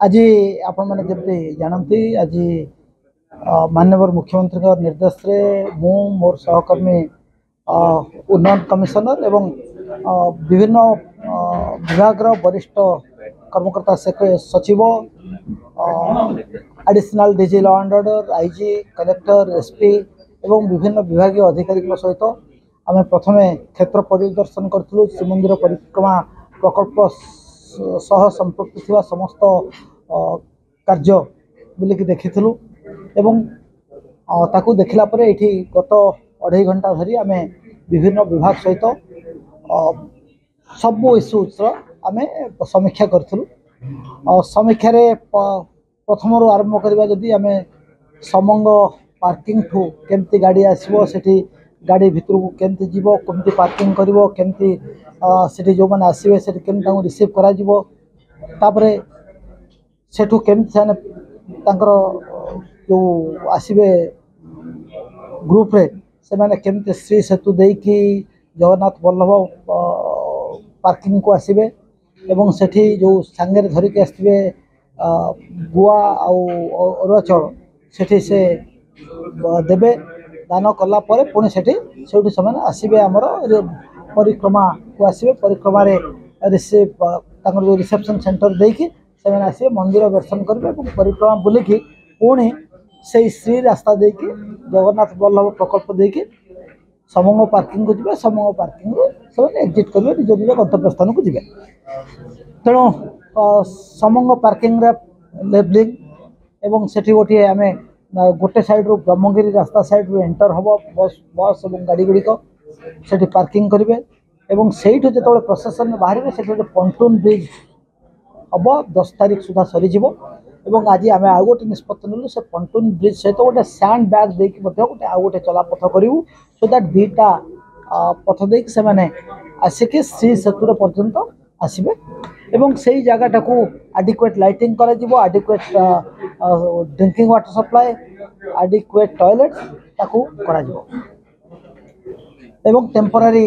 आज आपण मैंने जब जानती आज माननीय मुख्यमंत्री निर्देश रे मु मोर सहकर्मी उन्नयन कमिशनर एवं विभिन्न विभाग वरिष्ठ कर्मकर्ता सचिव additional DG law and order IG collector SP एवं विभिन्न विभाग अधिकारी सहित आम प्रथम क्षेत्र परिदर्शन करूँ श्रीमंदिर परिक्रमा प्रकल्प सह संपृक्त थिबा समस्त कार्य बुलिकी देखिलु एवं ताकू देखला परे एठी गत 2.5 घंटा धरी आमे विभिन्न विभाग सहित सब इश्यूज आमे समीक्षा करथुलु। समीक्षा रे प्रथम आरंभ करबा जदि आमे समंग पार्किंग ठू केमती गाड़ी आसीबो सेठी गाड़ी भितर को केमती जीवो केमती पार्किंग करिवो केमती सेठी जो माने आसीबे सेठी केमती तांको रिसीव करा जीवो तापरे सेठू केमती साने तांकर जो आसीबे ग्रुप रे से माने केमती श्री सेतु देई कि जगन्नाथ वल्लभ पार्किंग को आसीबे एवं सेठी जो सांगे धरि के आसीबे गुआ अरुआ चाउल सेठी से देबे दान कला परे पुणी सेठी सेठी समान आसीबे हमर परिक्रमा को आसीबे परिक्रमा रे रिसीव तांकर जो रिसेप्शन सेंटर देकी से आसीबे मंदिर दर्शन करबे और परिक्रमा बुलिकी पुणी से श्री रास्ता देकी जगन्नाथ वल्लभ प्रकल्प देकी समंग पार्किंग को जिबे समंग पार्किंग से एग्जिट करेंगे निज निज गंतव्य स्थान को जिबे। तेणु समंग पार्किंग रे लेबलिंग एवं सेठी गोटे आम गोटे साइड रू ब्रह्मगिरी रास्ता साइड रू एंटर हम बस बस और गाड़ी गुड़िक से पार्किंग करेंगे एवं से जो प्रशासन बाहर से गोटे पंटून ब्रिज हम 10 तारीख सुधा सरीज एवं आज आम आउ गोटे निष्पत्ति नेलु से पंटून ब्रिज सहित गोटे सैंड बैग देकी गोटे आउ गोटे चलापथ करूँ सो दैट दुईटा पथ देकी से माने आसिक श्री सेतु पर्यंत आसबे एवं से जगह को आडिक्वेट लाइटिंग करा जिवो आडिक्वेट ड्रिंकिंग वाटर सप्लाई आडिक्वेट टॉयलेट ताकू करा जिवो एवं टेम्पररी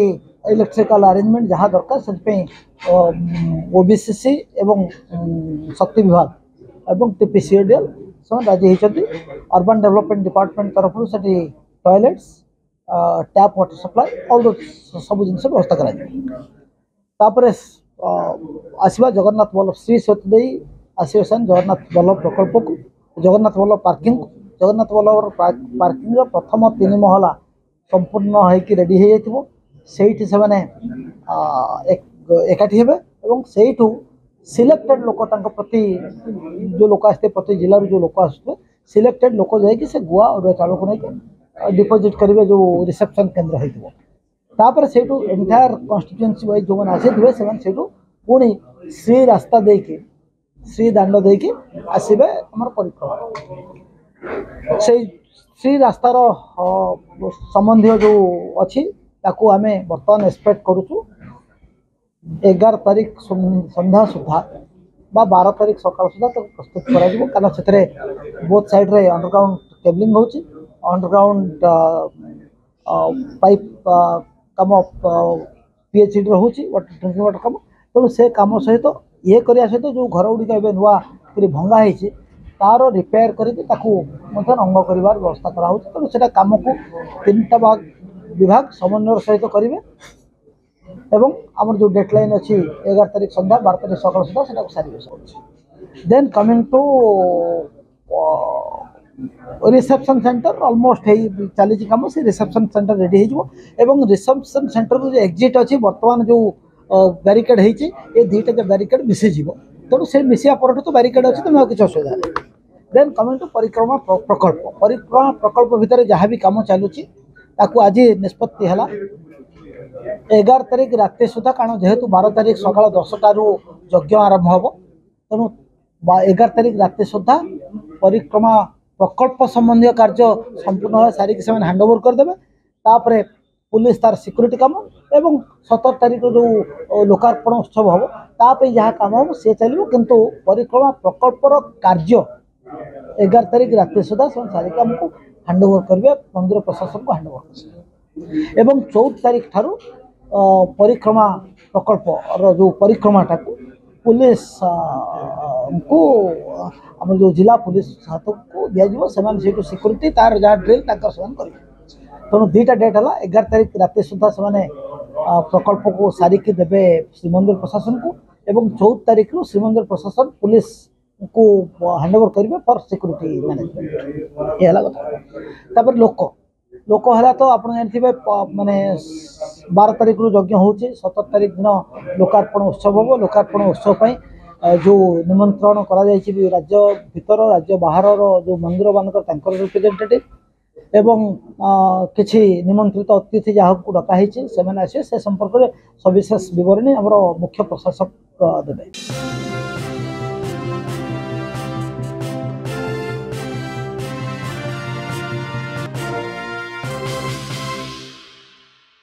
इलेक्ट्रिकल अरेंजमेंट जहाँ दरकार से ओबीसीसी एवं शक्ति विभाग एवं टीपीसीएडीएल से राजी होती अर्बन डेवलपमेंट डिपार्टमेंट तरफ से toilets tap water supply all सब जिन व्यवस्था करा आसवा जगन्नाथ वल्लभ श्री सेतु दे आसवे सन जगन्नाथ वल्लभ प्रकल्प को जगन्नाथ वल्लभ पार्किंग जगन्नाथ वल्लभ पार्किंग प्रथम 3 महला संपूर्ण होकर रेडी हो जाइए से मैंने एकाठी हेबे एवं सेठू सिलेक्टेड लोक प्रति जो लोक आसते प्रति जिले जो लोक आसुए सिलेक्टेड लोक जाकि से गुआ और चाउल को लेकिन डिपोजिट करेंगे जो रिसेप्शन केन्द्र होपर से एंटायर कन्स्टिट्यूएंसी वाइज जो मैंने आसी से पुणी श्री रास्ता देकी श्री दांड देकी आसबे आम परिक्रमा से श्री रास्तार संबंधी जो अच्छी ताकू आम बर्तमान एक्सपेक्ट करूँ 11 तारीख संध्या सुधा 12 तारीख सकाल सुधा प्रस्तुत करा कारण बोथ साइड रे अंडरग्राउंड केबलिंग होची अंडरग्राउंड पाइप कम पीएचडी रोचे ड्रिंकिंग वाटर कम तेणु से कम सहित ये करने सहित जो घर गुड़िक नुआ भंगा होती तार रिपेयर करके अंग कर व्यवस्था कराऊँ तेणु से कम को 3टा विभाग समन्वय सहित करेंगे एवं आमर जो डेडलाइन अच्छी 11 तारीख संध्या 12 तारीख सकाल सुधा से सारे then coming to reception centre almost चली कम से रिसेप्शन सेंटर रेडी हो रिसेप्शन सेंटर जो एग्जिट अच्छी बर्तमान जो बैरिकेड होती ये 2टा जो बैरिकेड मिसीज तेणु से मिसिया पर तो बैरिकेड अच्छी तेनाली किसी असुविधा नहीं। देन कमिंग टू परिक्रमा प्रकल्प भितर जहाँ भी कम चलुची आज निष्पत्ति है 11 तारीख राति सुधा कारण जेहेतु 12 तारीख सकाल 10टारू यज्ञ आरंभ हम तेणु 11 तारीख राति सुधा परिक्रमा प्रकल्प संबंधी कार्य संपूर्ण सारिक से हैंडओवर करदे तापर पुलिस तार सिक्यूरीटी कम एवं 17 तारीख जो लोकार्पण उत्सव हम ताप जहाँ कम हम सी चलो किंतु परिक्रमा प्रकल्पर कार्य 11 तारीख राति सुधा सारिक आमको हैंडओवर करेंगे मंदिर प्रशासन को हैंडओवर कर एवं 14 तारीख ठारू परिक्रमा प्रकल्प जो परिक्रमाटा को पुलिस को आम जो जिला पुलिस हाथ को दिज्व से सिक्यूरीटी तार जहाँ ड्रिल करेंगे तेणु दुईटा डेट है 11 तारिख राति सुधा से प्रकल्प को सारिकी देवे श्रीमंदिर प्रशासन को एवं 14 तारिख रु श्रीमंदिर प्रशासन पुलिस को हैंडओवर करेंगे फॉर सिक्यूरीटी मैनेजमेंट ये कथा लोक लोक है तो आप जानते माने 12 तारिख रु यज्ञ हो 17 तारिख दिन लोकार्पण उत्सव हम लोकार्पण उत्सव जो निमंत्रण करा राज्य भीतर राज्य बाहर जो मंदिर मानक रिप्रेजेंटेटिव एवं किछि निमंत्रित अतिथि जहाँ को डकाही से आसे से संपर्क में सविशेष विवरणी आम मुख्य प्रशासक देवे।